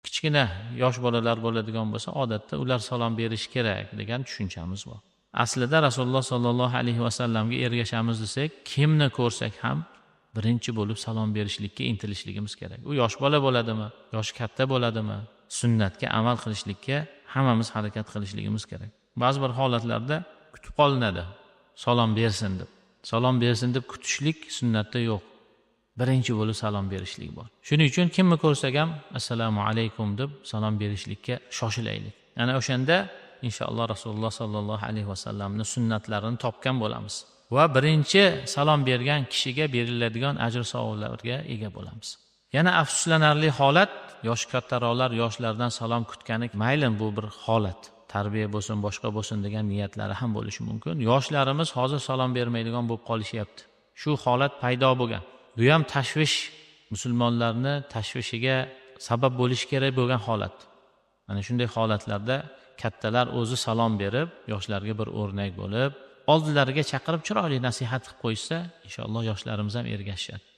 kichkina yosh bolalar bo'ladigan bo'lsa, odatda ular salom berish kerak degan tushunchamiz bor. Aslida Rasululloh sollallohu alayhi vasallamga ergashamiz desak, kimni ko'rsak ham birinchi bo'lib salom berishlikka intilishligimiz kerak. U yosh bola bo'ladimi, yoshi katta bo'ladimi, sunnatga amal qilishlikka hammamiz harakat qilishligimiz kerak. Ba'zi bir holatlarda kutib qolinadi, salom bersin deb. Salom bersin deb kutishlik sunnatda yo'q. Birinchi bo'lib salom berishlik bor. Shuning uchun kimni ko'rsak ham assalomu alaykum deb salom berishlikka shoshilaylik. Ana o'shanda inshaalloh Rasululloh sollallohu alayhi vasallamning sunnatlarini topgan bo'lamiz va birinchi salom bergan kishiga beriladigan ajr savoblarga ega bo'lamiz. Yana afsuslanarli holat, yoshi kattaroqlar yoshlardan salom kutgani mayli, bu bir holat. Tarbiya bo'lsin, boshqa bo'lsin degan niyatlari ham bo'lishi mumkin. Yoshlarimiz hozir salom bermaydigan bo'lib qolishyapti. Shu holat paydo bo'lgan. Bu ham tashvish, musulmonlarni tashvishiga sabab bo'lishi kerak bo'lgan holat. Mana shunday holatlarda kattalar o'zi salom berib, yoshlarga bir o'rnak bo'lib, oldilariga chaqirib chiroyli nasihat qilib qo'ysa, inshaalloh yoshlarimiz ham ergashadi.